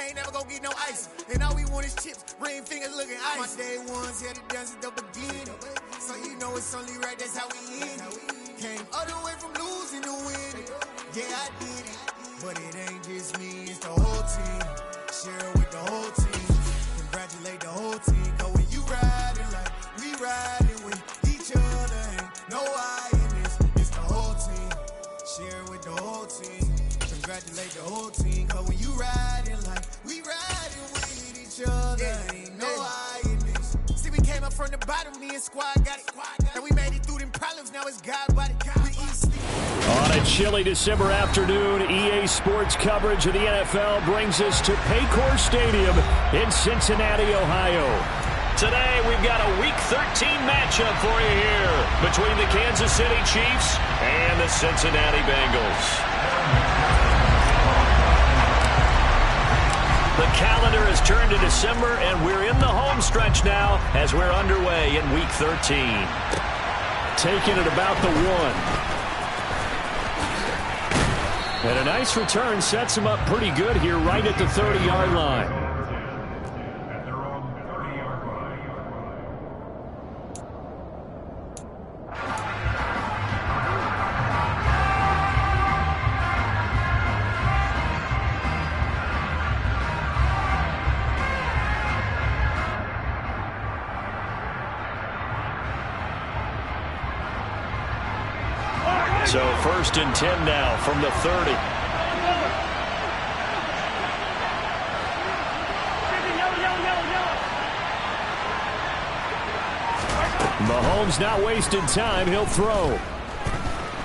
ain't never gonna get no ice. And all we want is chips, ring fingers looking ice. My day ones had to dance at the beginning. So you know it's only right, that's how we end it. Came all the way from losing to winning. Yeah, I did it. But it ain't just me, it's the whole team. Share it with the whole team. Congratulate the whole team. Cause when you riding like we riding with each other, ain't no I in this. It's the whole team. Share it with the whole team. Congratulate the whole team. Cause when you riding like we riding with each other, ain't no I in this. See, we came up from the bottom, me and squad got it. And we made it through them problems, now it's God body. We eat, sleep. On a chilly December afternoon, EA Sports coverage of the NFL brings us to Paycor Stadium in Cincinnati, Ohio. Today, we've got a Week 13 matchup for you here between the Kansas City Chiefs and the Cincinnati Bengals. The calendar has turned to December, and we're in the home stretch now as we're underway in Week 13. Taking it about the 1. And a nice return sets him up pretty good here right at the 30-yard line. So 1st and 10 now from the 30. Mahomes not wasting time. He'll throw.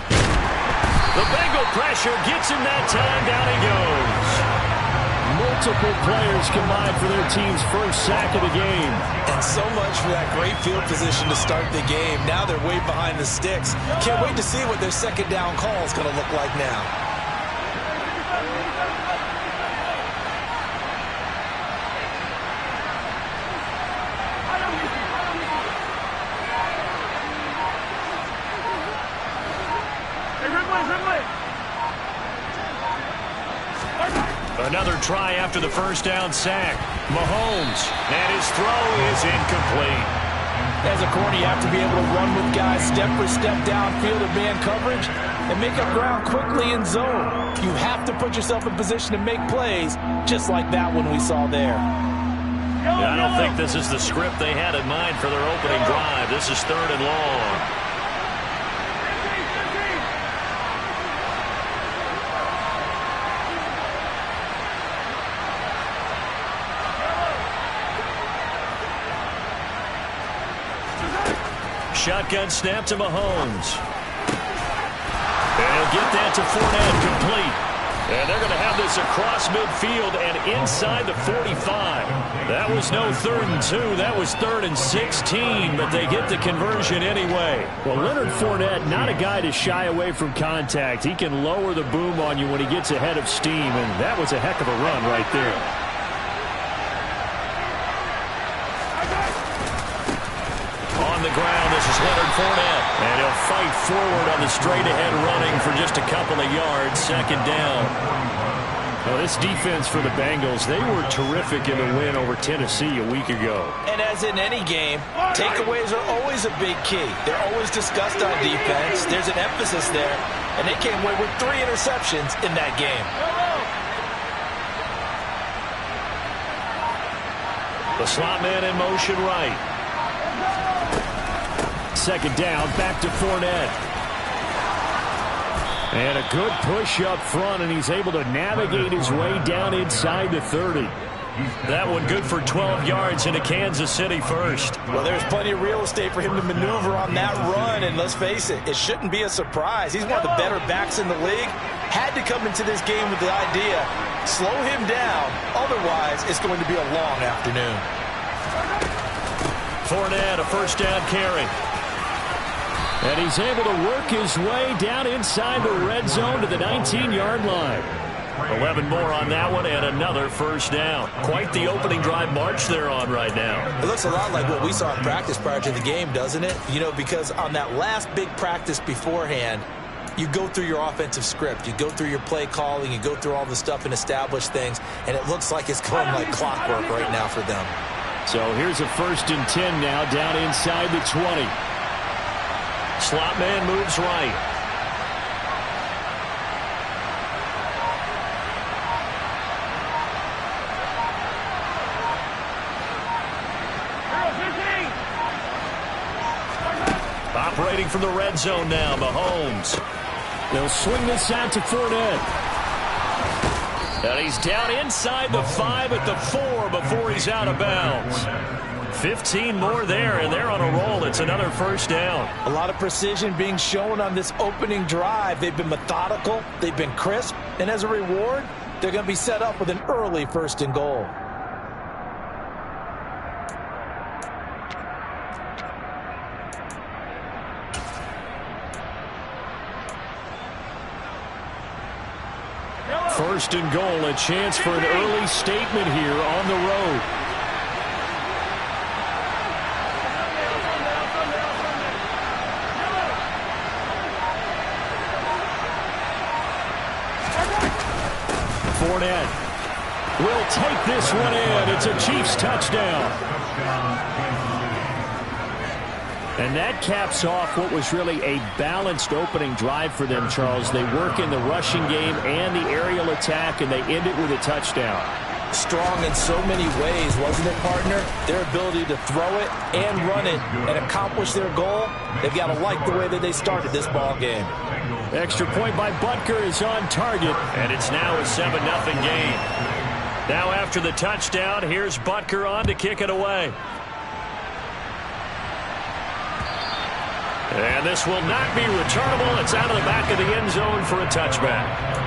The Bengal pressure gets him that time. Down he goes. Multiple players combined for their team's first sack of the game. And so much for that great field position to start the game. Now they're way behind the sticks. Can't wait to see what their second down call is going to look like now. Another try after the first down sack. Mahomes, and his throw is incomplete. As a corner, you have to be able to run with guys step for step downfield in man coverage and make up ground quickly in zone. You have to put yourself in position to make plays, just like that one we saw there. I don't think this is the script they had in mind for their opening drive. This is 3rd and long. Shotgun snap to Mahomes. And he'll get that to Fournette, complete. And they're going to have this across midfield and inside the 45. That was no 3rd and 2. That was 3rd and 16, but they get the conversion anyway. Well, Leonard Fournette, not a guy to shy away from contact. He can lower the boom on you when he gets ahead of steam, and that was a heck of a run right there. On the ground, this is Leonard Fournette. And he'll fight forward on the straight-ahead running for just a couple of yards. 2nd down. Well, this defense for the Bengals, they were terrific in the win over Tennessee a week ago. And as in any game, takeaways are always a big key. They're always discussed on defense. There's an emphasis there. And they came away with 3 interceptions in that game. The slot man in motion right. 2nd down, back to Fournette. And a good push up front, and he's able to navigate his way down inside the 30. That one good for 12 yards into Kansas City first. Well, there's plenty of real estate for him to maneuver on that run, and let's face it, it shouldn't be a surprise. He's one of the better backs in the league. Had to come into this game with the idea, slow him down, otherwise it's going to be a long afternoon. Fournette, a first down carry. And he's able to work his way down inside the red zone to the 19-yard line. 11 more on that one and another first down. Quite the opening drive march they're on right now. It looks a lot like what we saw in practice prior to the game, doesn't it? You know, because on that last big practice beforehand, you go through your offensive script. You go through your play calling. You go through all the stuff and establish things, and it looks like it's going like clockwork right now for them. So here's a 1st and 10 now, down inside the 20. Slot man moves right. Operating from the red zone now, Mahomes. They'll swing this out to Fournette. And he's down inside the 5 at the 4 before he's out of bounds. 15 more there, and they're on a roll. It's another 1st down. A lot of precision being shown on this opening drive. They've been methodical. They've been crisp. And as a reward, they're going to be set up with an early 1st and goal. First and goal, a chance for an early statement here on the road. Fournette will take this one in. It's a Chiefs touchdown. And that caps off what was really a balanced opening drive for them, Charles. They work in the rushing game and the aerial attack, and they end it with a touchdown. Strong in so many ways, wasn't it, partner? Their ability to throw it and run it and accomplish their goal, they've got to like the way that they started this ball game. Extra point by Butker is on target, and it's now a 7-0 game. Now after the touchdown, here's Butker on to kick it away. And this will not be returnable. It's out of the back of the end zone for a touchback.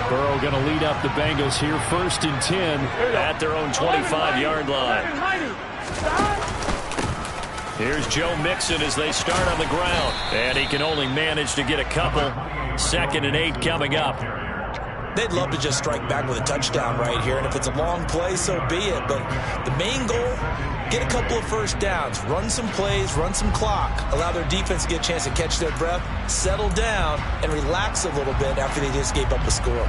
Burrow going to lead up the Bengals here, 1st and 10 at their own 25-yard line. Here's Joe Mixon as they start on the ground. And he can only manage to get a couple. 2nd and 8 coming up. They'd love to just strike back with a touchdown right here, and if it's a long play, so be it. But the main goal, get a couple of 1st downs, run some plays, run some clock, allow their defense to get a chance to catch their breath, settle down, and relax a little bit after they just gave up a score.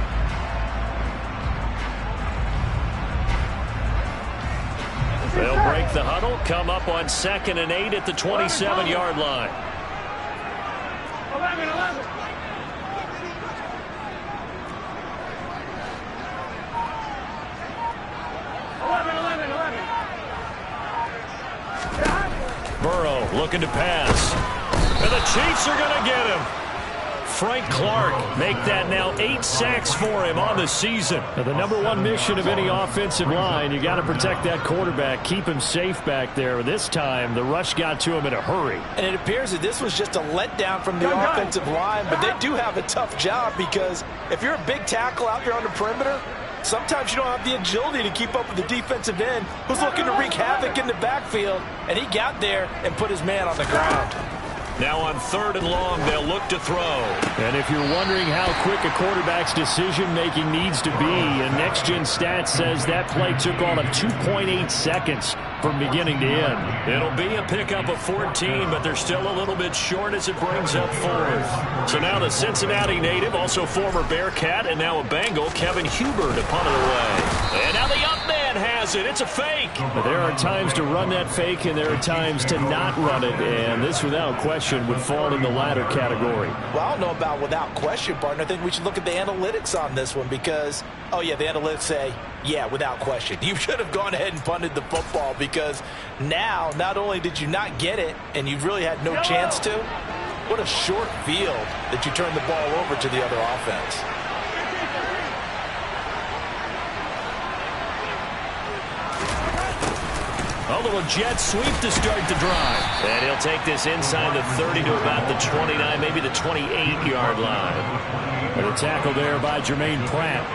They'll break the huddle, come up on 2nd and 8 at the 27-yard line. 11. Burrow looking to pass. And the Chiefs are going to get him. Frank Clark make that now 8 sacks for him on the season. Now, the #1 mission of any offensive line, you got to protect that quarterback, keep him safe back there. This time, the rush got to him in a hurry. And it appears that this was just a letdown from the offensive line, but they do have a tough job because if you're a big tackle out there on the perimeter, sometimes you don't have the agility to keep up with the defensive end who's looking to wreak havoc in the backfield, and he got there and put his man on the ground. Now on 3rd and long, they'll look to throw. And if you're wondering how quick a quarterback's decision-making needs to be, a next-gen stat says that play took all of 2.8 seconds from beginning to end. It'll be a pickup of 14, but they're still a little bit short as it brings up 4th. So now the Cincinnati native, also former Bearcat, and now a Bengal, Kevin Huber to punt it away. And now the up man has it. It's a fake. But there are times to run that fake, and there are times to not run it. And this, without question, would fall in the latter category. Well, I don't know about without question, partner. I think we should look at the analytics on this one because, oh, yeah, the analytics say, yeah, without question. You should have gone ahead and punted the football because now not only did you not get it and you really had no chance to, what a short field that you turned the ball over to the other offense. A little jet sweep to start the drive. And he'll take this inside the 30 to about the 29, maybe the 28-yard line. And a tackle there by Jermaine Pratt.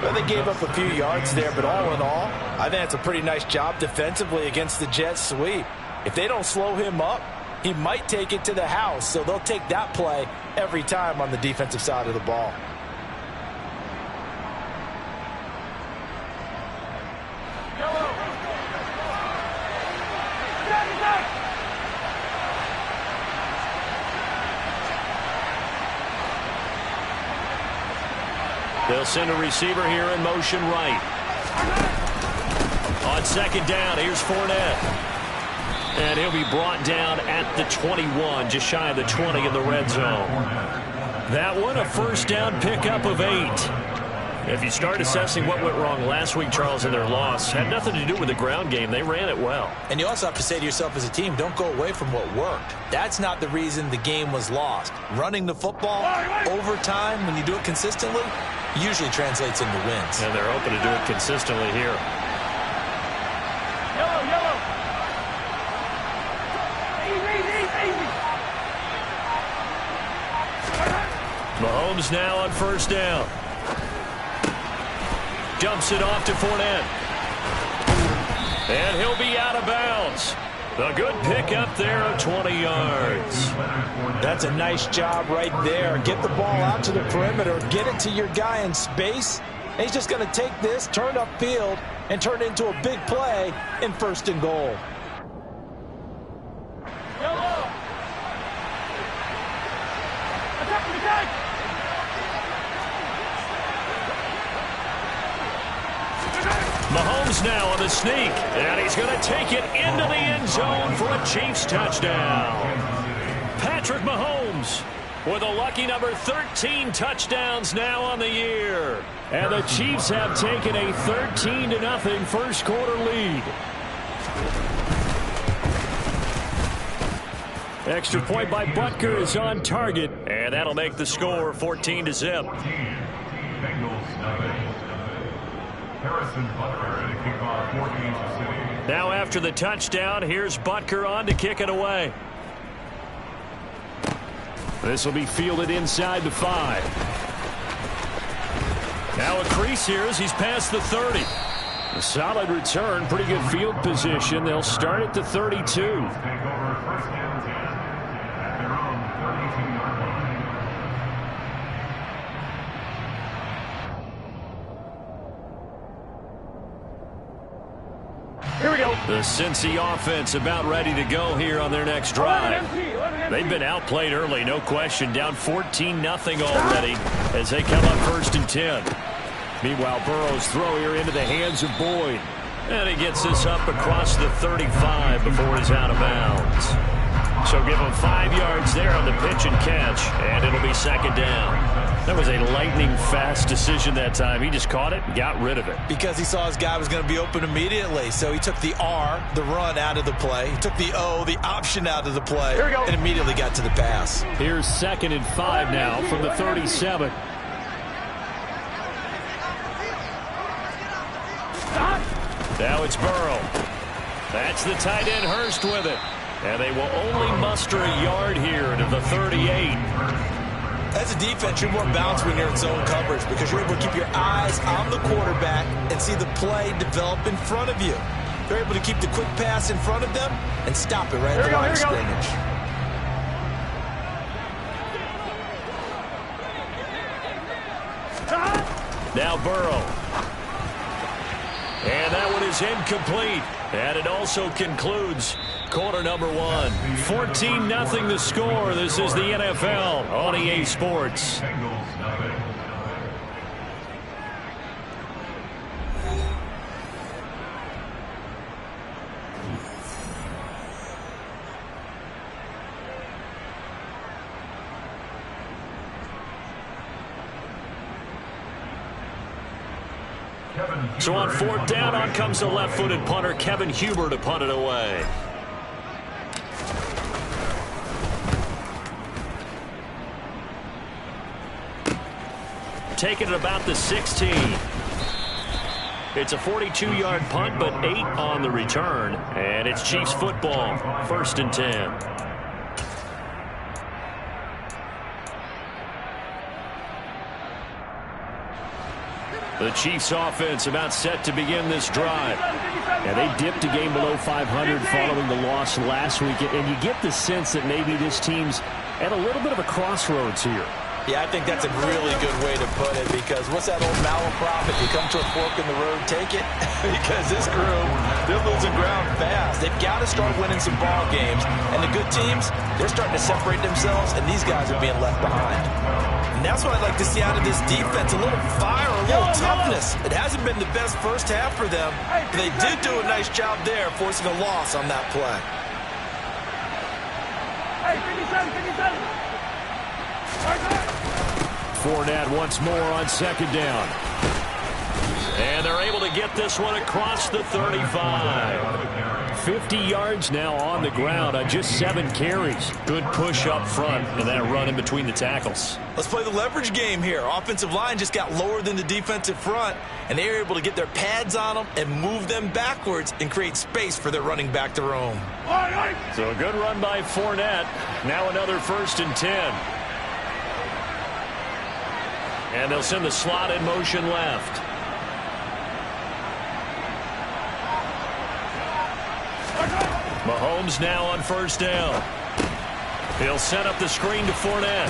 Well, they gave up a few yards there, but all in all, I think it's a pretty nice job defensively against the jet sweep. If they don't slow him up, he might take it to the house, so they'll take that play every time on the defensive side of the ball. They'll send a receiver here in motion right. On second down, here's Fournette. And he'll be brought down at the 21, just shy of the 20 in the red zone. That one, a first down pickup of 8. If you start assessing what went wrong last week, Charles, in their loss, had nothing to do with the ground game. They ran it well. And you also have to say to yourself as a team, don't go away from what worked. That's not the reason the game was lost. Running the football over time, when you do it consistently, usually translates into wins. And they're hoping to do it consistently here. Yellow. Easy. Mahomes now on first down. Dumps it off to Fournette. And he'll be out of bounds. A good pickup there of 20 yards. That's a nice job right there. Get the ball out to the perimeter. Get it to your guy in space. And he's just going to take this, turn upfield, and turn it into a big play in first and goal. Mahomes now on the sneak, and he's going to take it into the end zone for a Chiefs touchdown. Patrick Mahomes with a lucky number 13 touchdowns now on the year. And the Chiefs have taken a 13-0 first quarter lead. Extra point by Butker is on target, and that'll make the score 14-0. Now after the touchdown, here's Butker on to kick it away. This will be fielded inside the 5. Now a crease here as he's past the 30. A solid return, pretty good field position. They'll start at the 32. Here we go. The Cincy offense about ready to go here on their next drive. They've been outplayed early, no question. Down 14-0 already as they come up first and 10. Meanwhile, Burrow's throw here into the hands of Boyd. And he gets this up across the 35 before he's out of bounds. So give him 5 yards there on the pitch and catch, and it'll be second down. That was a lightning-fast decision that time. He just caught it and got rid of it. Because he saw his guy was going to be open immediately. So he took the R, the run, out of the play. He took the O, the option, out of the play. Here we go. And immediately got to the pass. Here's second and 5 now from the 37. Now it's Burrow. That's the tight end Hurst with it. And they will only muster a yard here to the 38. As a defense, you're more balanced when you're in zone coverage because you're able to keep your eyes on the quarterback and see the play develop in front of you. They're able to keep the quick pass in front of them and stop it right at the line of scrimmage. Now Burrow. And that one is incomplete. And it also concludes quarter number 1. 14-0 the score. This is the NFL on EA Sports. So on fourth down, on comes the left-footed punter, Kevin Huber, to punt it away. Taking it about the 16. It's a 42-yard punt, but 8 on the return. And it's Chiefs football, first and 10. The Chiefs offense about set to begin this drive. And they dipped a game below 500 following the loss last week. And you get the sense that maybe this team's at a little bit of a crossroads here. Yeah, I think that's a really good way to put it, because what's that old malaprop? If you come to a fork in the road, take it. Because this crew, they're losing ground fast. They've got to start winning some ball games. And the good teams, they're starting to separate themselves, and these guys are being left behind. And that's what I'd like to see out of this defense, a little fire, a little toughness. It hasn't been the best first half for them, but they did do a nice job there, forcing a loss on that play. Fournette once more on second down. And they're able to get this one across the 35. 50 yards now on the ground on just 7 carries. Good push up front and that run in between the tackles. Let's play the leverage game here. Offensive line just got lower than the defensive front, and they were able to get their pads on them and move them backwards and create space for their running back to roam. So a good run by Fournette. Now another 1st and 10. And they'll send the slot in motion left. Mahomes now on 1st down. He'll set up the screen to Fournette.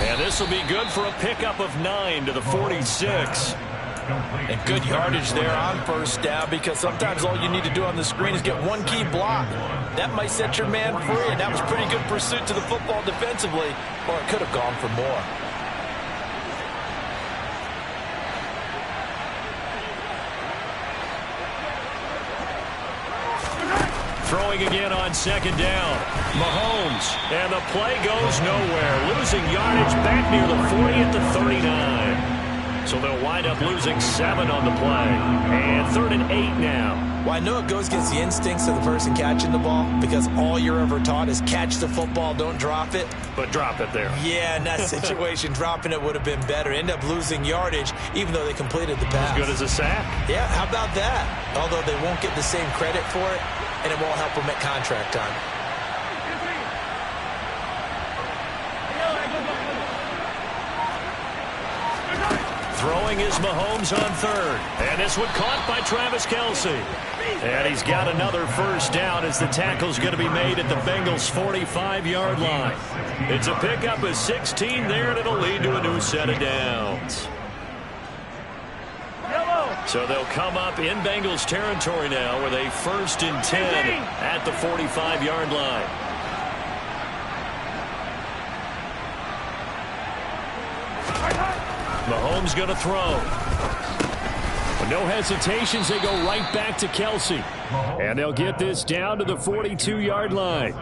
And this will be good for a pickup of 9 to the 46. And good yardage there on 1st down, because sometimes all you need to do on the screen is get one key block. That might set your man free, and that was pretty good pursuit to the football defensively, or it could have gone for more. Throwing again on 2nd down. Mahomes. And the play goes nowhere. Losing yardage back near the 40 at the 39. So they'll wind up losing 7 on the play. And 3rd and 8 now. Well, I know it goes against the instincts of the person catching the ball, because all you're ever taught is catch the football, don't drop it. But drop it there. Yeah, in that situation, dropping it would have been better. End up losing yardage, even though they completed the pass. As good as a sack. Yeah, how about that? Although they won't get the same credit for it, and it won't help them at contract time. Throwing is Mahomes on 3rd. And this one caught by Travis Kelce. And he's got another 1st down as the tackle's going to be made at the Bengals' 45-yard line. It's a pickup of 16 there, and it'll lead to a new set of downs. So they'll come up in Bengals territory now with a 1st and 10 at the 45-yard line. Mahomes going to throw. With no hesitations, they go right back to Kelce. And they'll get this down to the 42-yard line.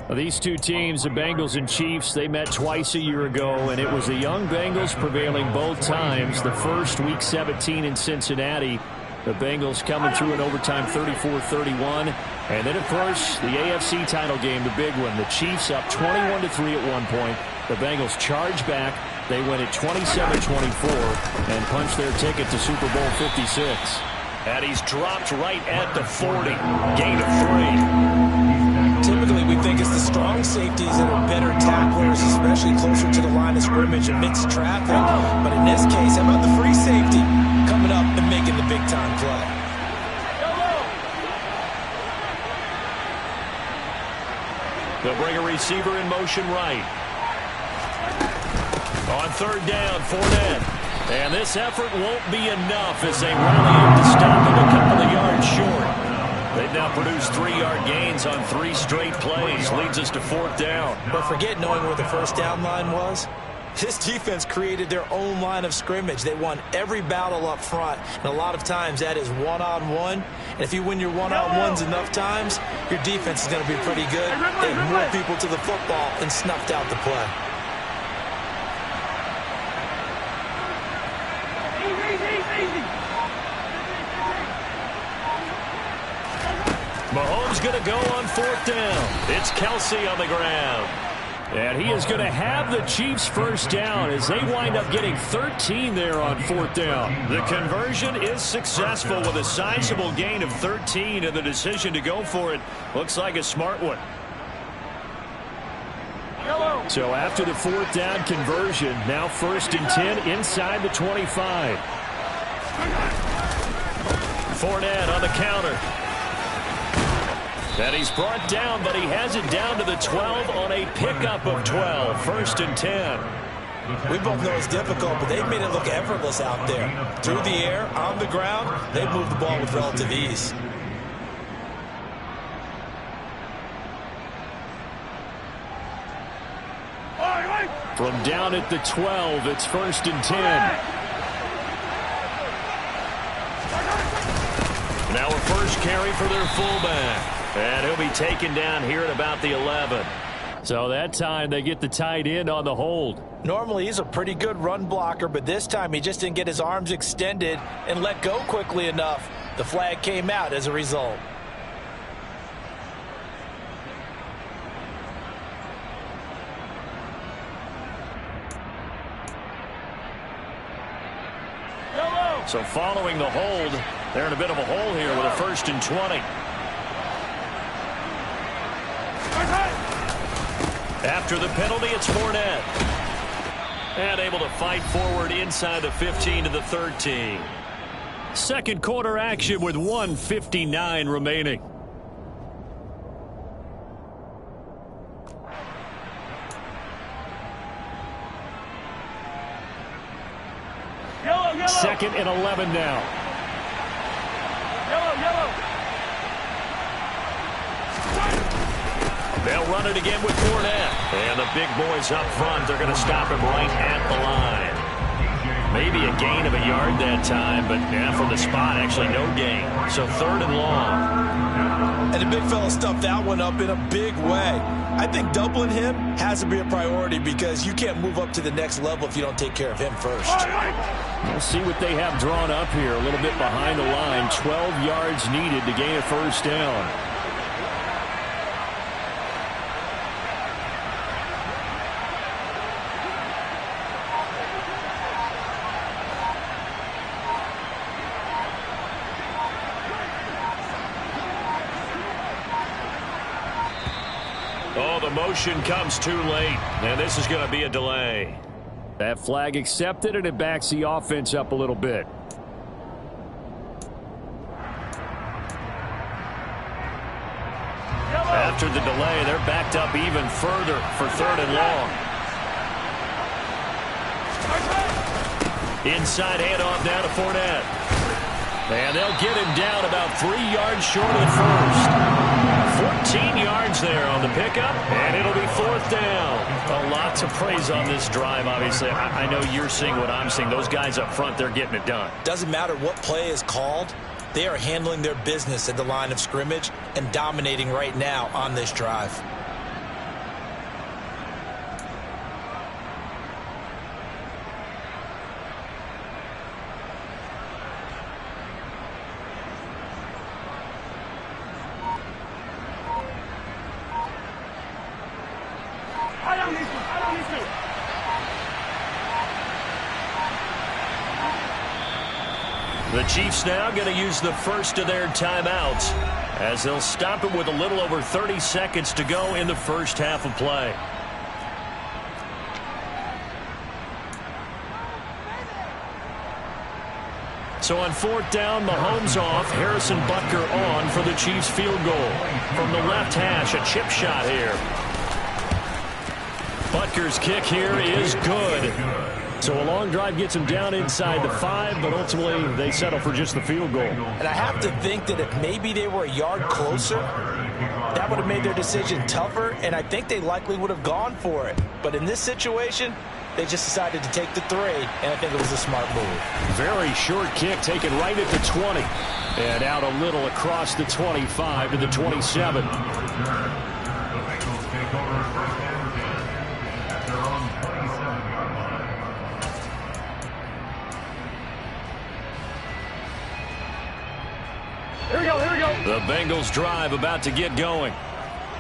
These two teams, the Bengals and Chiefs, they met twice a year ago, and it was the young Bengals prevailing both times. The first, Week 17 in Cincinnati, the Bengals coming through in overtime 34-31. And then, of course, the AFC title game, the big one. The Chiefs up 21-3 at one point. The Bengals charge back. They win it 27-24 and punch their ticket to Super Bowl 56. And he's dropped right at the 40. Gain of 3. Typically, we think it's the strong safeties that are better tacklers, especially closer to the line of scrimmage amidst traffic. But in this case, how about the free safety coming up and making the big-time play? They'll bring a receiver in motion right. On 3rd down, Fournette. And this effort won't be enough as they rally up to stop him a couple of yards short. They've now produced 3-yard gains on 3 straight plays. Leads us to 4th down. But forget knowing where the 1st down line was. This defense created their own line of scrimmage. They won every battle up front, and a lot of times that is one-on-one. And if you win your one-on-ones enough times, your defense is going to be pretty good. They have more people to the football and snuffed out the play. Mahomes going to go on 4th down. It's Kelce on the ground. And he is going to have the Chiefs' 1st down as they wind up getting 13 there on 4th down. The conversion is successful with a sizable gain of 13, and the decision to go for it looks like a smart one. So after the 4th down conversion, now 1st and 10 inside the 25. Fournette on the counter. And he's brought down, but he has it down to the 12 on a pickup of 12. 1st and 10. We both know it's difficult, but they've made it look effortless out there. Through the air, on the ground, they've moved the ball with relative ease. From down at the 12, it's 1st and 10. Now a first carry for their fullback. And he'll be taken down here at about the 11. So that time they get the tight end on the hold. Normally he's a pretty good run blocker, but this time he just didn't get his arms extended and let go quickly enough. The flag came out as a result. So following the hold, they're in a bit of a hole here with a 1st and 20. After the penalty, it's Fournette. And able to fight forward inside the 15 to the 13. Second quarter action with 1:59 remaining. Second and 11 now. They'll run it again with Fournette. And the big boys up front, they're going to stop him right at the line. Maybe a gain of a yard that time, but from the spot, actually no gain. So 3rd and long. And the big fella stuffed that one up in a big way. I think doubling him has to be a priority because you can't move up to the next level if you don't take care of him first. We'll see what they have drawn up here. A little bit behind the line. 12 yards needed to gain a first down. Oh, the motion comes too late, and this is going to be a delay. That flag accepted, and it backs the offense up a little bit. After the delay, they're backed up even further for 3rd and long. Inside handoff now to Fournette. And they'll get him down about 3 yards short of the first. 14 yards there on the pickup, and it'll be 4th down. A lot to praise on this drive, obviously. I know you're seeing what I'm seeing. Those guys up front, they're getting it done. Doesn't matter what play is called. They are handling their business at the line of scrimmage and dominating right now on this drive. The Chiefs now going to use the first of their timeouts as they'll stop it with a little over 30 seconds to go in the first half of play. So on 4th down, Mahomes off, Harrison Butker on for the Chiefs field goal. From the left hash, a chip shot here. Butker's kick here is good. So a long drive gets them down inside the 5, but ultimately they settle for just the field goal. And I have to think that if maybe they were a yard closer, that would have made their decision tougher, and I think they likely would have gone for it. But in this situation, they just decided to take the 3, and I think it was a smart move. Very short kick taken right at the 20. And out a little across the 25 to the 27. The Bengals drive about to get going.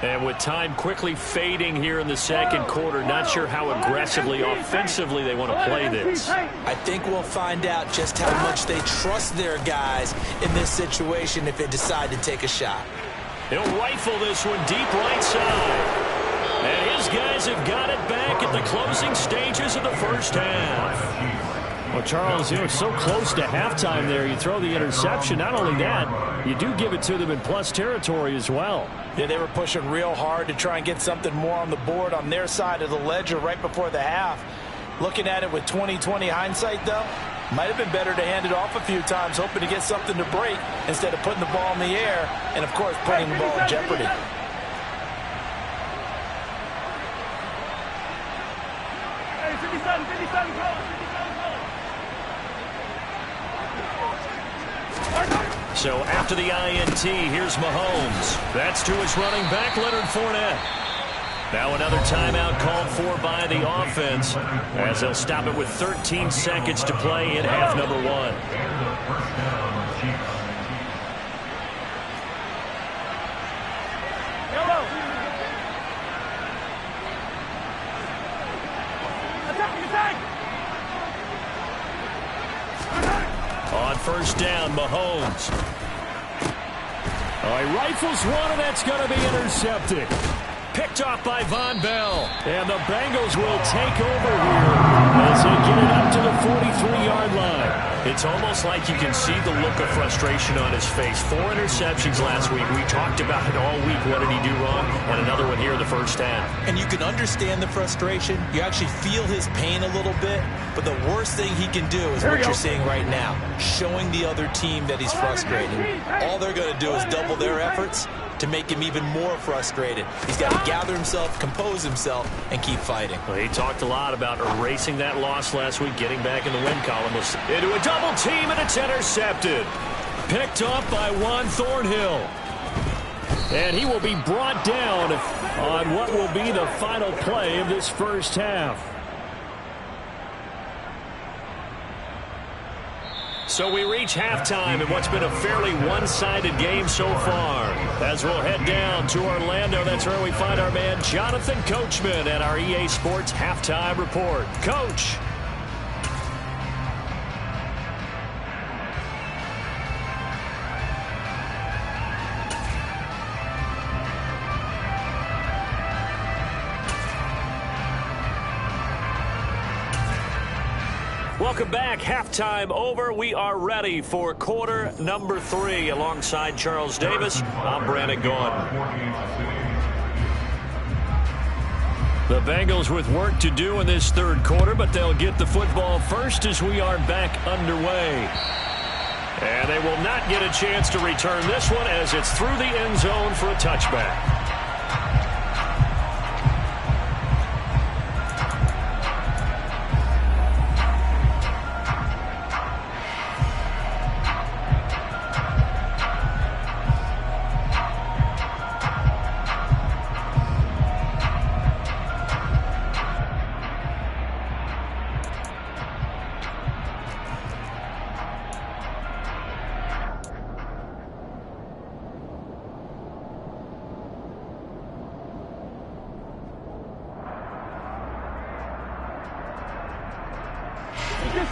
And with time quickly fading here in the second quarter, not sure how aggressively, offensively they want to play this. I think we'll find out just how much they trust their guys in this situation if they decide to take a shot. He'll rifle this one deep right side. And his guys have got it back at the closing stages of the first half. Well, Charles, it's so close to halftime there. You throw the interception. Not only that, you do give it to them in plus territory as well. Yeah, they were pushing real hard to try and get something more on the board on their side of the ledger right before the half. Looking at it with 20/20 hindsight, though, might have been better to hand it off a few times, hoping to get something to break instead of putting the ball in the air and, of course, putting the ball in jeopardy. So after the INT, here's Mahomes. That's to his running back, Leonard Fournette. Now another timeout called for by the offense as they'll stop it with 13 seconds to play in half number 1. On first down, Mahomes. Oh, he rifles one, and that's going to be intercepted. Picked off by Von Bell. And the Bengals will take over here as they get it up to the 43-yard line. It's almost like you can see the look of frustration on his face. 4 interceptions last week. We talked about it all week. What did he do wrong? And another one here in the first half. And you can understand the frustration. You actually feel his pain a little bit. But the worst thing he can do is what you're seeing right now, showing the other team that he's frustrated. All they're going to do is double their efforts to make him even more frustrated. He's got to gather himself, compose himself, and keep fighting. Well, he talked a lot about erasing that loss last week, getting back in the win column. Into a double team, and it's intercepted. Picked up by Juan Thornhill. And he will be brought down on what will be the final play of this first half. So we reach halftime in what's been a fairly one-sided game so far. As we'll head down to Orlando, that's where we find our man Jonathan Coachman at our EA Sports Halftime Report. Coach. Welcome back. Halftime over. We are ready for quarter number 3. Alongside Charles Davis, I'm Brandon Gaudin. The Bengals with work to do in this third quarter, but they'll get the football first as we are back underway. And they will not get a chance to return this one as it's through the end zone for a touchback.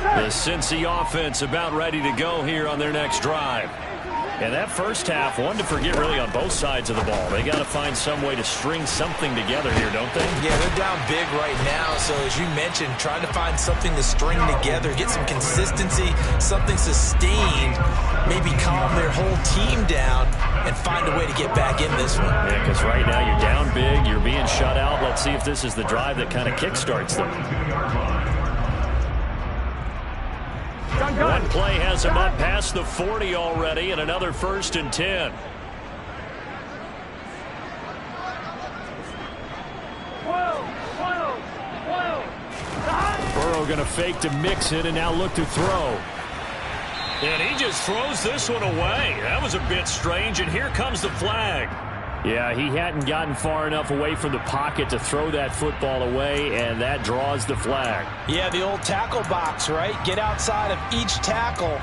The Cincy offense about ready to go here on their next drive. And that first half, one to forget really on both sides of the ball. They got to find some way to string something together here, don't they? Yeah, they're down big right now. So as you mentioned, trying to find something to string together, get some consistency, something sustained, maybe calm their whole team down and find a way to get back in this one. Yeah, because right now you're down big, you're being shut out. Let's see if this is the drive that kind of kickstarts them. One play has him up past the 40 already, and another 1st and 10. Burrow going to fake to mix it and now look to throw. And he just throws this one away. That was a bit strange, and here comes the flag. Yeah, he hadn't gotten far enough away from the pocket to throw that football away, and that draws the flag. Yeah, the old tackle box, right? Get outside of each tackle,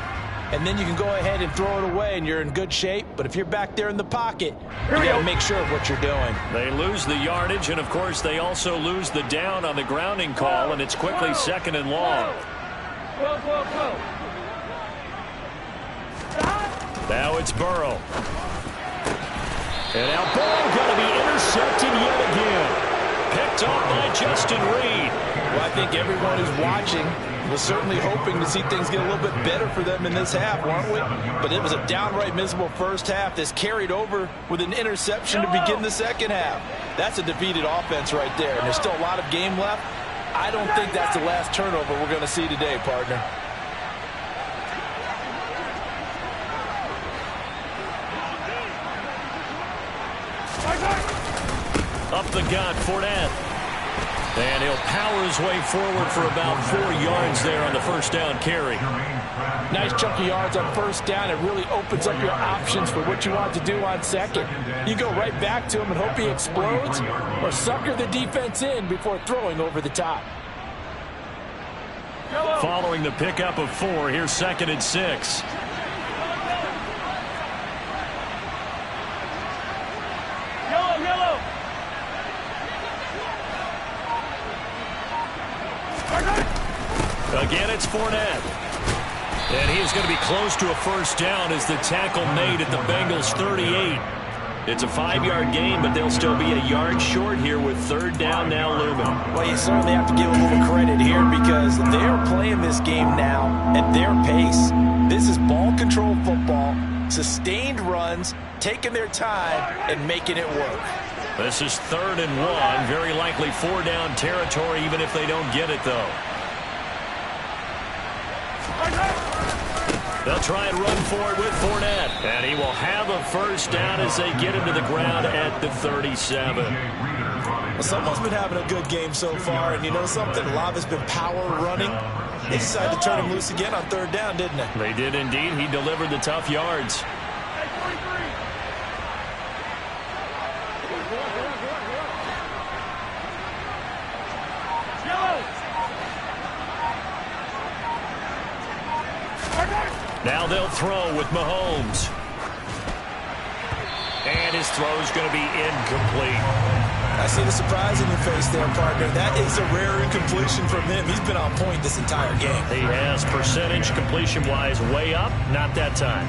and then you can go ahead and throw it away, and you're in good shape. But if you're back there in the pocket, you got to make sure of what you're doing. They lose the yardage, and, of course, they also lose the down on the grounding call, and it's quickly 2nd and long. Now it's Burrow. And now Burrow going to be intercepted yet again. Picked off by Justin Reed. Well, I think everyone who's watching was certainly hoping to see things get a little bit better for them in this half, weren't we? But it was a downright miserable first half that's carried over with an interception to begin the second half. That's a defeated offense right there, and there's still a lot of game left. I don't think that's the last turnover we're going to see today, partner. Up the gut, Fournette. And he'll power his way forward for about 4 yards there on the first down carry. Nice chunk of yards on first down. It really opens up your options for what you want to do on second. You go right back to him and hope he explodes, or sucker the defense in before throwing over the top. Following the pickup of 4, here's 2nd and 6. Again, it's Fournette. And he is going to be close to a first down as the tackle made at the Bengals' 38. It's a 5-yard gain, but they'll still be a yard short here with 3rd down now looming. Well, you certainly have to give a little credit here because they're playing this game now at their pace. This is ball control football, sustained runs, taking their time, and making it work. This is 3rd and 1, very likely 4-down territory even if they don't get it, though. They'll try and run for it with Fournette. And he will have a first down as they get him to the ground at the 37. Well, someone's been having a good game so far, and you know something? A lot of it's been power running. They decided to turn him loose again on 3rd down, didn't they? They did indeed. He delivered the tough yards. Now they'll throw with Mahomes. And his throw's going to be incomplete. I see the surprise in your face there, partner. That is a rare incompletion from him. He's been on point this entire game. He has percentage completion-wise way up. Not that time.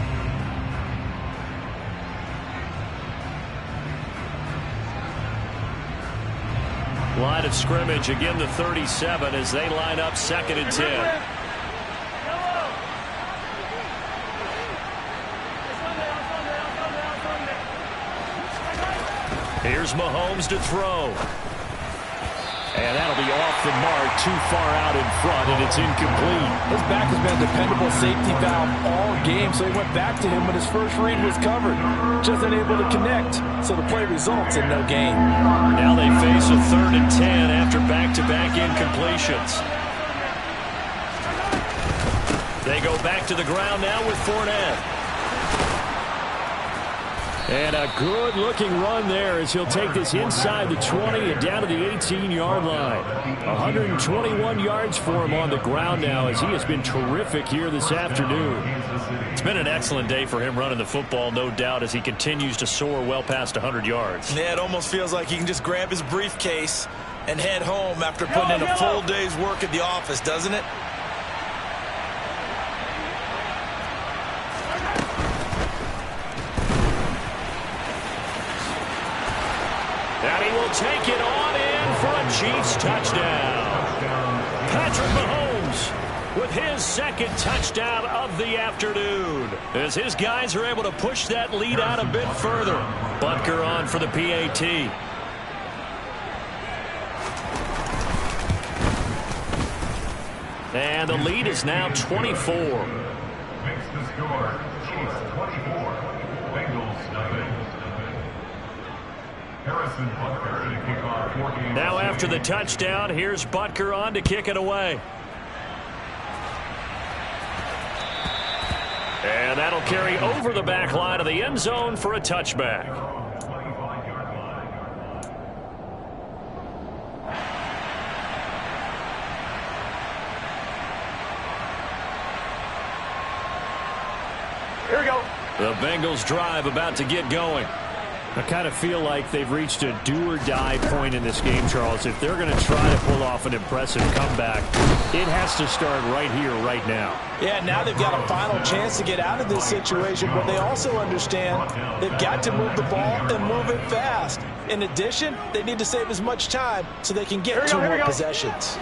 Line of scrimmage, again the 37 as they line up 2nd and 10. Here's Mahomes to throw. And that'll be off the mark, too far out in front, and it's incomplete. His back has been a dependable safety valve all game, so he went back to him when his first read was covered. Just unable to connect, so the play results in no gain. Now they face a 3rd and 10 after back-to-back incompletions. They go back to the ground now with Fournette. And a good-looking run there as he'll take this inside the 20 and down to the 18-yard line. 121 yards for him on the ground now as he has been terrific here this afternoon. It's been an excellent day for him running the football, no doubt, as he continues to soar well past 100 yards. Yeah, it almost feels like he can just grab his briefcase and head home after putting in a full day's work at the office, doesn't it? And he will take it on in for a Chiefs touchdown. Patrick Mahomes with his 2nd touchdown of the afternoon. As his guys are able to push that lead out a bit further. Butker on for the PAT. And the lead is now 24. Makes the score Chiefs 24, Bengals nothing. Now after the touchdown, here's Butker on to kick it away. And that'll carry over the back line of the end zone for a touchback. Here we go. The Bengals drive about to get going. I kind of feel like they've reached a do-or-die point in this game, Charles. If they're going to try to pull off an impressive comeback, it has to start right here, right now. Yeah, now they've got a final chance to get out of this situation, but they also understand they've got to move the ball and move it fast. In addition, they need to save as much time so they can get 2 more possessions.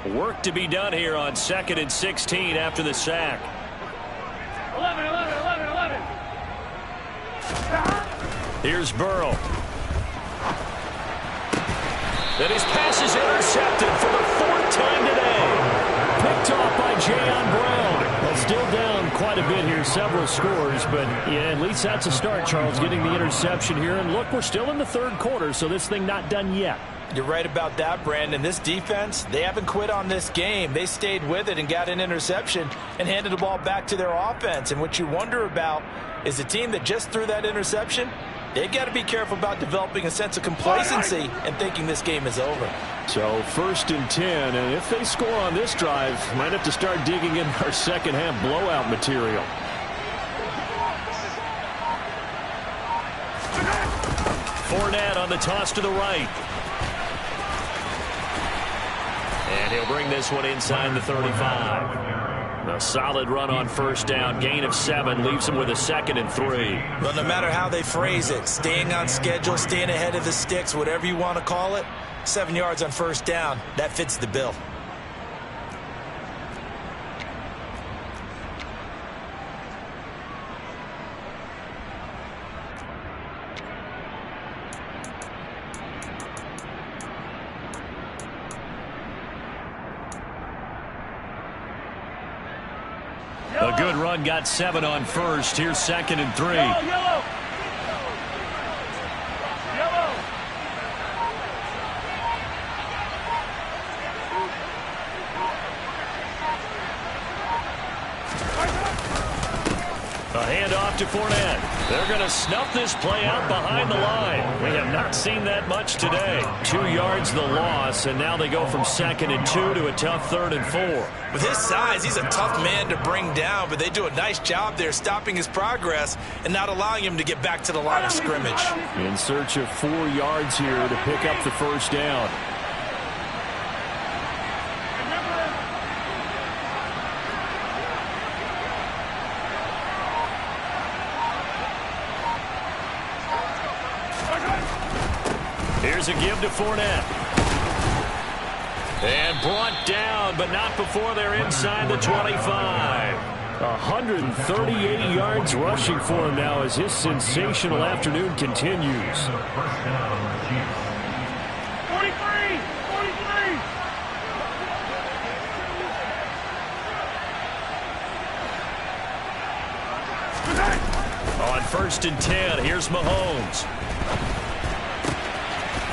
Work to be done here on 2nd and 16 after the sack. 11. Here's Burrow. And his pass is intercepted for the 4th time today. Picked off by Jayon Brown. Well, still down quite a bit here, several scores, but yeah, at least that's a start, Charles, getting the interception here. And look, we're still in the 3rd quarter, so this thing not done yet. You're right about that, Brandon. This defense, they haven't quit on this game. They stayed with it and got an interception and handed the ball back to their offense. And what you wonder about is the team that just threw that interception, they've got to be careful about developing a sense of complacency and thinking this game is over. So 1st and 10, and if they score on this drive, might have to start digging in our second half blowout material. Fournette on the toss to the right. And he'll bring this one inside the 35. A solid run on 1st down. Gain of 7 leaves him with a 2nd and 3. Well, no matter how they phrase it, staying on schedule, staying ahead of the sticks, whatever you want to call it, 7 yards on 1st down, that fits the bill. A good run, got 7 on 1st. Here's 2nd and 3. Yellow. A handoff to Fournette. They're going to snuff this play out behind the line. We have not seen that much today. 2 yards the loss, and now they go from 2nd and 2 to a tough 3rd and 4. With his size, he's a tough man to bring down, but they do a nice job there stopping his progress and not allowing him to get back to the line of scrimmage. In search of 4 yards here to pick up the 1st down. Here's a give to Fournette. And brought down, but not before they're inside the 25. 138 yards rushing for him now as his sensational afternoon continues. 43. On 1st and 10, here's Mahomes.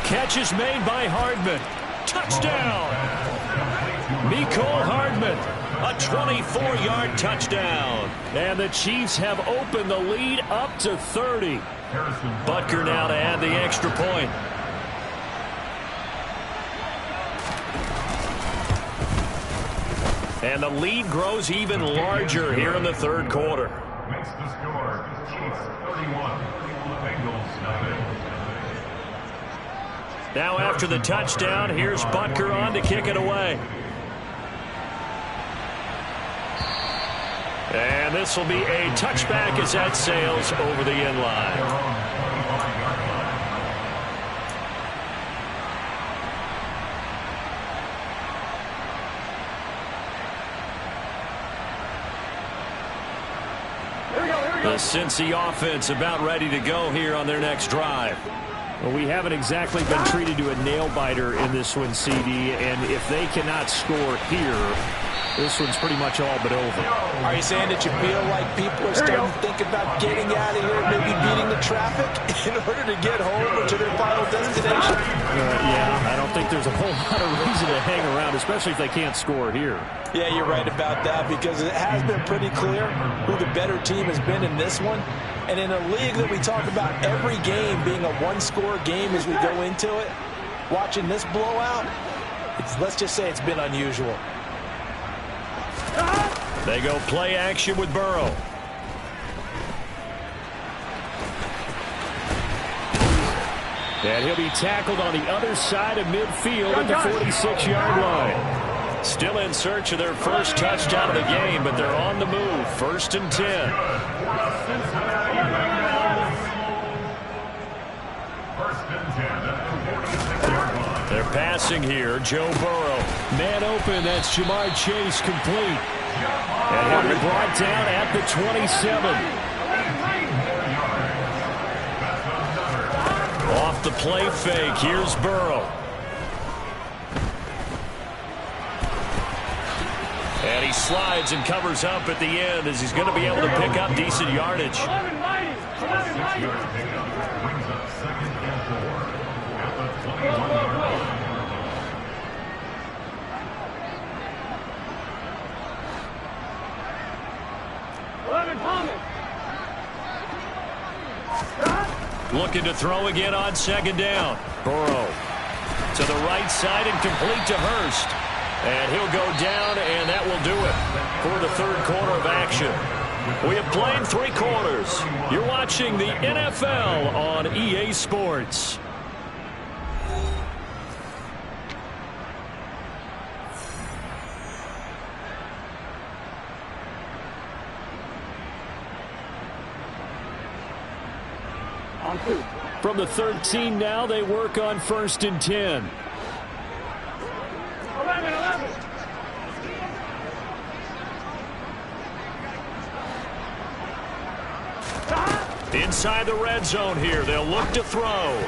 Catch is made by Hardman. Touchdown! Mecole Hardman, a 24-yard touchdown. And the Chiefs have opened the lead up to 30. Butker now to add the extra point. And the lead grows even larger here in the 3rd quarter. Makes the score. Chiefs 31. Bengals nothing. Now after the touchdown, here's Butker on to kick it away. And this will be a touchback as that sails over the end line. The Cincy offense about ready to go here on their next drive. Well, we haven't exactly been treated to a nail-biter in this one, CD, and if they cannot score here, this one's pretty much all but over. Are you saying that you feel like people are starting to think about getting out of here, maybe beating the traffic in order to get home or to their final destination? Yeah, I don't think there's a whole lot of reason to hang around, especially if they can't score here. Yeah, you're right about that because it has been pretty clear who the better team has been in this one. And in a league that we talk about every game being a one-score game as we go into it, watching this blowout, let's just say it's been unusual. They go play action with Burrow. And he'll be tackled on the other side of midfield at the 46-yard line. Still in search of their first touchdown of the game, but they're on the move. 1st and 10. First and 10 at the 46-yard line. They're passing here. Joe Burrow. Man open. That's Jamar Chase, complete. And he'll be brought down at the 27. Off the play fake. Here's Burrow. And he slides and covers up at the end as he's going to be able to pick up decent yardage. 11 Looking to throw again on second down. Burrow to the right side and complete to Hurst. And he'll go down, and that will do it for the third quarter of action. We have played 3 quarters. You're watching the NFL on EA Sports. From the 13 now, they work on 1st and 10. 11. Inside the red zone here, they'll look to throw.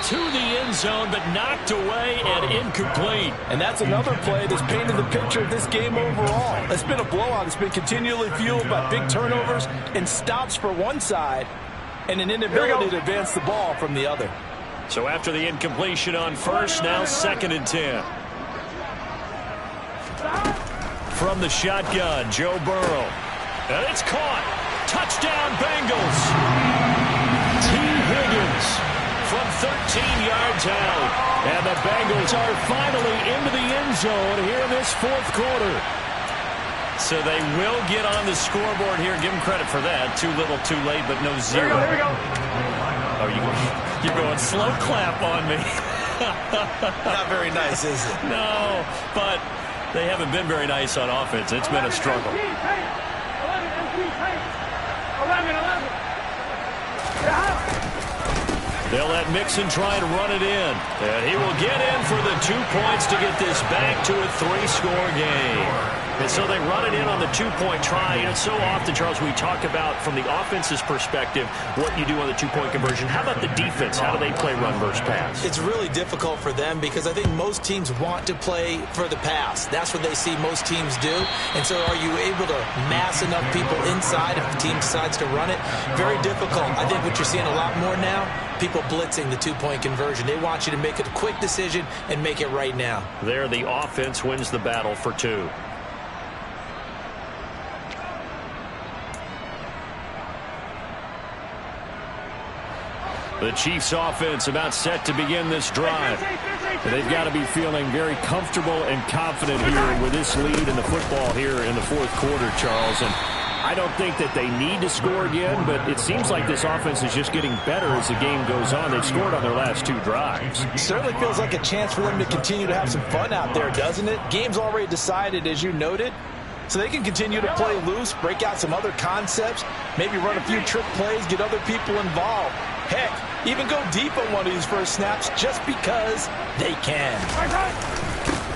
To the end zone, but knocked away and incomplete. And that's another play that's painted the picture of this game overall. It's been a blowout. It's been continually fueled by big turnovers and stops for one side and an inability to advance the ball from the other. So after the incompletion on first, now 2nd and 10. From the shotgun, Joe Burrow. And it's caught. Touchdown, Bengals. T. Higgins from 13 yards out. And the Bengals are finally into the end zone here in this 4th quarter. So they will get on the scoreboard here. Give them credit for that. Too little, too late, but no zero. Here we go. Oh, you're going slow clap on me. Not very nice, is it? No, but they haven't been very nice on offense. It's been a struggle. 11. They'll let Mixon try to run it in. And he will get in for the 2 points to get this back to a 3-score game. And so they run it in on the 2-point try. And so often, Charles, we talk about from the offense's perspective what you do on the 2-point conversion. How about the defense? How do they play run versus pass? It's really difficult for them because I think most teams want to play for the pass. That's what they see most teams do. And so are you able to mass enough people inside if the team decides to run it? Very difficult. I think what you're seeing a lot more now, people blitzing the 2-point conversion. They want you to make a quick decision and make it right now. There, the offense wins the battle for 2. The Chiefs offense about set to begin this drive. They've got to be feeling very comfortable and confident here with this lead in the football here in the 4th quarter, Charles. And I don't think that they need to score again, but it seems like this offense is just getting better as the game goes on. They've scored on their last 2 drives. It certainly feels like a chance for them to continue to have some fun out there, doesn't it? Game's already decided, as you noted. So they can continue to play loose, break out some other concepts, maybe run a few trick plays, get other people involved. Heck, even go deep on one of these first snaps just because they can.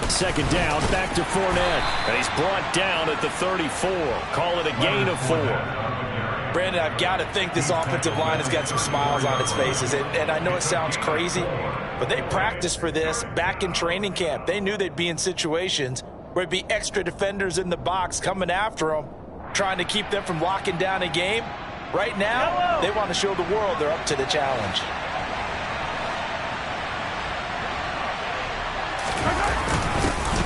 2nd down, back to Fournette. And he's brought down at the 34. Call it a gain of 4. Brandon, I've got to think this offensive line has got some smiles on its faces. And I know it sounds crazy, but they practiced for this back in training camp. They knew they'd be in situations where there'd be extra defenders in the box coming after them, trying to keep them from locking down a game. Right now, they want to show the world they're up to the challenge.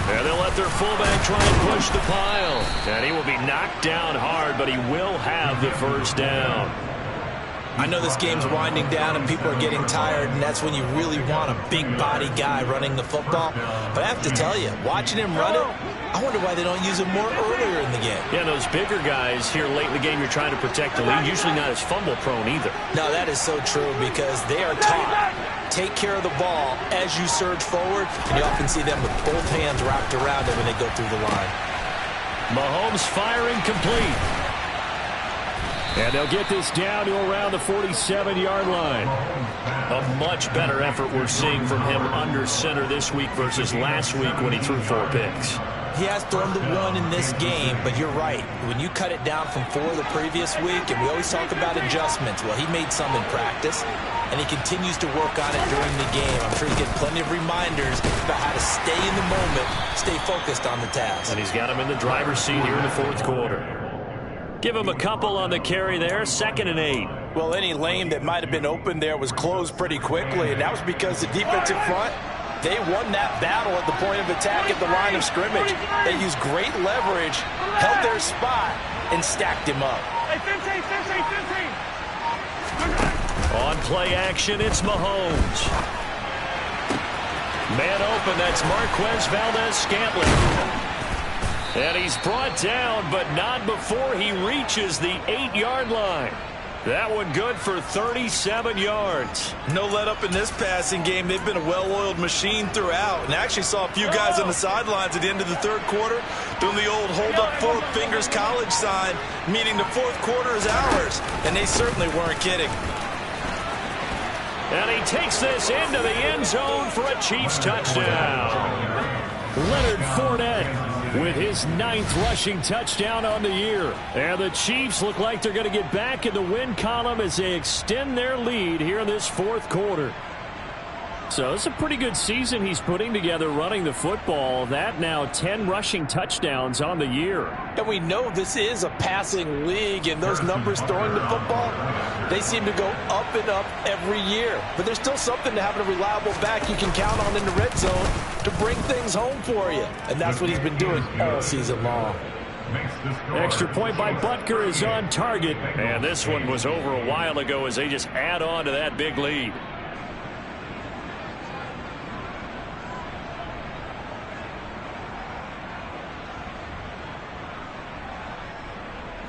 And they'll let their fullback try and push the pile. And he will be knocked down hard, but he will have the 1st down. I know this game's winding down and people are getting tired, and that's when you really want a big-body guy running the football. But I have to tell you, watching him run it, I wonder why they don't use him more earlier in the game. Yeah, those bigger guys here late in the game, you're trying to protect the lead, usually not as fumble-prone either. No, that is so true because they are taught. Take care of the ball as you surge forward, and you often see them with both hands wrapped around it when they go through the line. Mahomes firing complete. And they'll get this down to around the 47-yard line. A much better effort we're seeing from him under center this week versus last week when he threw 4 picks. He has thrown the 1 in this game, but you're right. When you cut it down from 4 the previous week, and we always talk about adjustments, well, he made some in practice, and he continues to work on it during the game. I'm sure he's getting plenty of reminders about how to stay in the moment, stay focused on the task. And he's got him in the driver's seat here in the 4th quarter. Give him a couple on the carry there, 2nd and 8. Well, any lane that might have been open there was closed pretty quickly, and that was because the defensive front, they won that battle at the point of attack at the line of scrimmage. They used great leverage, held their spot, and stacked him up. Hey, 15. On play action, it's Mahomes. Man open, that's Marquez Valdez-Scantling. And he's brought down, but not before he reaches the 8-yard line. That one good for 37 yards. No let up in this passing game. They've been a well-oiled machine throughout. And actually saw a few guys on the sidelines at the end of the 3rd quarter doing the old hold up 4 fingers college sign, meaning the 4th quarter is ours. And they certainly weren't kidding. And he takes this into the end zone for a Chiefs touchdown. Leonard Fournette with his 9th rushing touchdown on the year. And the Chiefs look like they're going to get back in the win column as they extend their lead here in this 4th quarter. So it's a pretty good season he's putting together running the football. That now 10 rushing touchdowns on the year. And we know this is a passing league, and those numbers throwing the football, they seem to go up and up every year. But there's still something to having a reliable back you can count on in the red zone to bring things home for you. And that's what he's been doing all season long. Extra point by Butker is on target. And this one was over a while ago as they just add on to that big lead.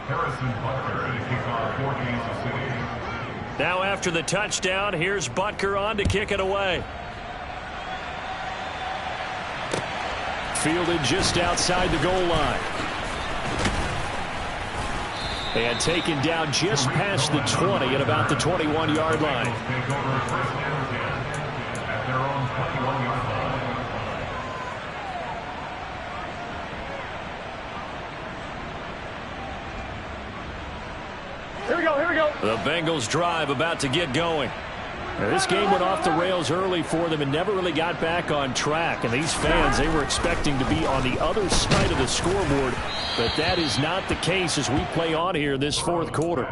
Harrison Butker to kick off for Kansas City. Now after the touchdown, here's Butker on to kick it away. Fielded just outside the goal line. And taken down just past the 20 at about the 21-yard line. Take over 1st and 10 at their own 21-yard line. Here we go. The Bengals drive about to get going. Now, this game went off the rails early for them and never really got back on track. And these fans, they were expecting to be on the other side of the scoreboard. But that is not the case as we play on here in this 4th quarter.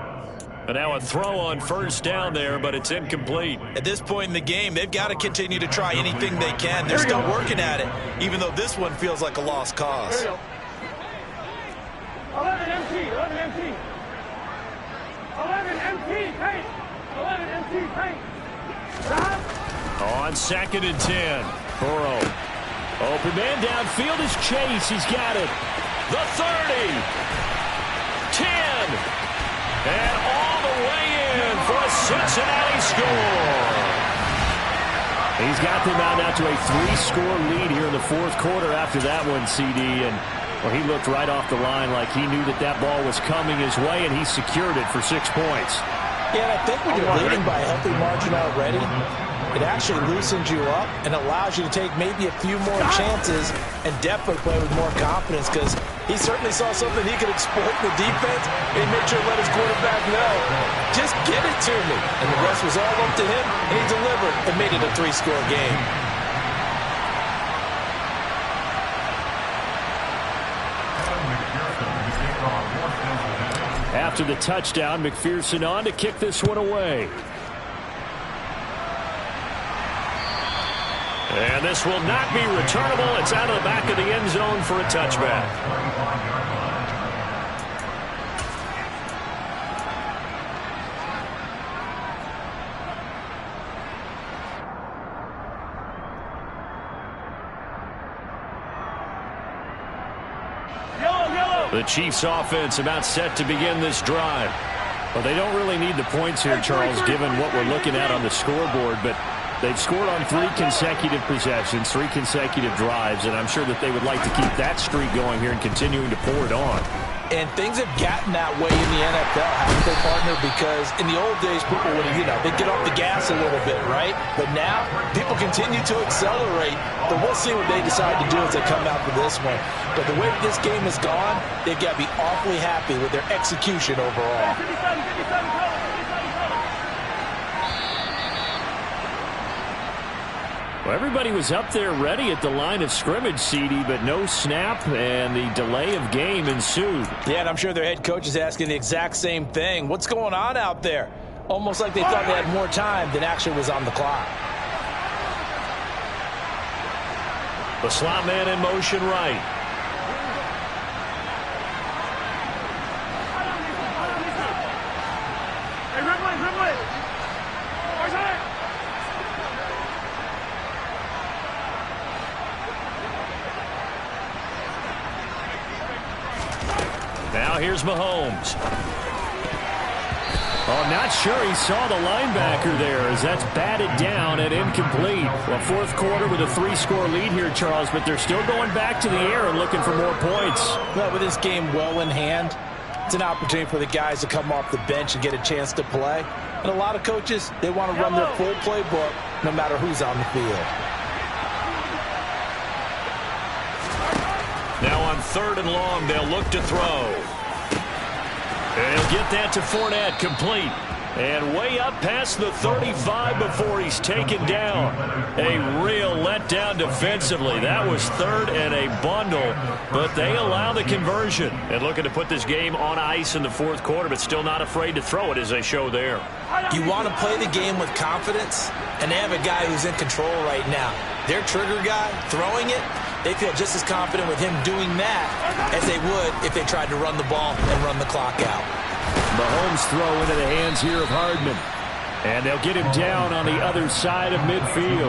And now a throw on 1st down there, but it's incomplete. At this point in the game, they've got to continue to try anything they can. They're still working at it, even though this one feels like a lost cause. Here we go. 11 MT. 11 MT, paint. 11 MT, paint. Stop. On 2nd and 10. Burrow. Open man downfield is Chase. He's got it. The 30. 10. And all the way in for a Cincinnati score. He's got them out now to a 3-score lead here in the 4th quarter after that one, CD. And well, he looked right off the line like he knew that that ball was coming his way, and he secured it for 6 points. Yeah, and I think when you're leading by a healthy margin already, it actually loosens you up and allows you to take maybe a few more chances and definitely play with more confidence, because he certainly saw something he could exploit in the defense, and he made sure to let his quarterback know, just get it to me. And the rest was all up to him, and he delivered and made it a 3-score game. After the touchdown, McPherson on to kick this one away. And this will not be returnable. It's out of the back of the end zone for a touchback. The Chiefs offense about set to begin this drive. Well, they don't really need the points here, Charles, given what we're looking at on the scoreboard, but they've scored on 3 consecutive possessions, 3 consecutive drives, and I'm sure that they would like to keep that streak going here and continuing to pour it on. And things have gotten that way in the NFL, haven't they, partner? Because in the old days, people would, they'd get off the gas a little bit, right? But now, people continue to accelerate. But we'll see what they decide to do as they come out for this one. But the way this game has gone, they've got to be awfully happy with their execution overall. Well, everybody was up there ready at the line of scrimmage, CD, but no snap, and the delay of game ensued. Yeah, and I'm sure their head coach is asking the exact same thing. What's going on out there? Almost like they thought they had more time than actually was on the clock. The slot man in motion right. Now here's Mahomes. Oh, not sure he saw the linebacker there as that's batted down and incomplete. Well, fourth quarter with a 3-score lead here, Charles, but they're still going back to the air and looking for more points. Well, with this game well in hand, it's an opportunity for the guys to come off the bench and get a chance to play. And a lot of coaches, they want to run their full playbook no matter who's on the field. Now on 3rd and long, they'll look to throw. And he'll get that to Fournette, complete. And way up past the 35 before he's taken down. A real letdown defensively. That was 3rd and a bundle, but they allow the conversion. And looking to put this game on ice in the 4th quarter, but still not afraid to throw it as they show there. You want to play the game with confidence, and they have a guy who's in control right now. Their trigger guy, throwing it, they feel just as confident with him doing that as they would if they tried to run the ball and run the clock out. Mahomes throw into the hands here of Hardman. And they'll get him down on the other side of midfield.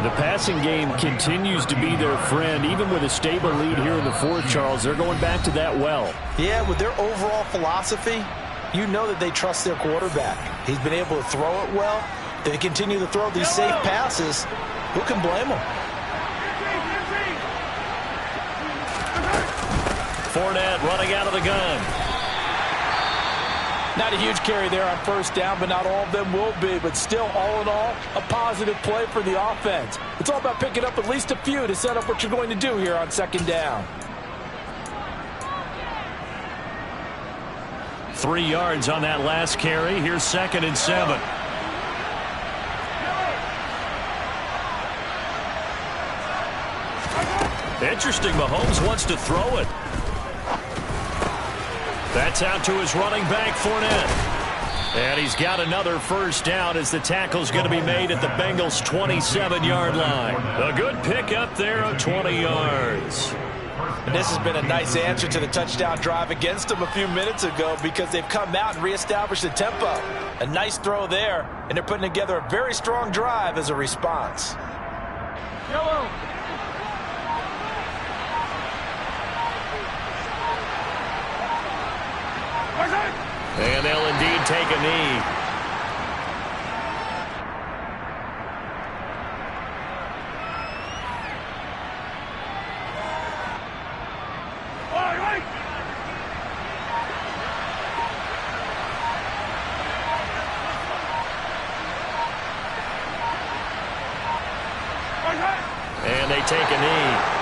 The passing game continues to be their friend. Even with a stable lead here in the 4th, Charles, they're going back to that well. Yeah, with their overall philosophy, you know that they trust their quarterback. He's been able to throw it well. They continue to throw these safe passes. Who can blame them? Fournette running out of the gun. Not a huge carry there on 1st down, but not all of them will be. But still, all in all, a positive play for the offense. It's all about picking up at least a few to set up what you're going to do here on 2nd down. 3 yards on that last carry. Here's 2nd and 7. Interesting. Mahomes wants to throw it. That's out to his running back, Fournette. And he's got another 1st down as the tackle's going to be made at the Bengals' 27-yard line. A good pickup there of 20 yards. And this has been a nice answer to the touchdown drive against them a few minutes ago because they've come out and reestablished the tempo. A nice throw there, and they're putting together a very strong drive as a response. Yellow. And they'll indeed take a knee. And they take a knee.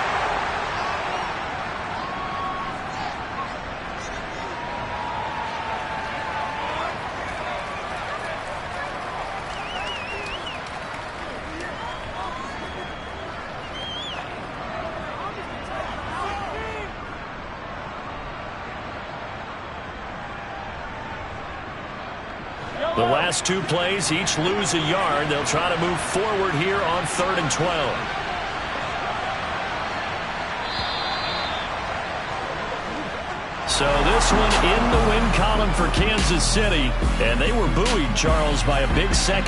The last 2 plays each lose a yard. They'll try to move forward here on 3rd and 12. So this one in the win column for Kansas City. And they were buoyed, Charles, by a big second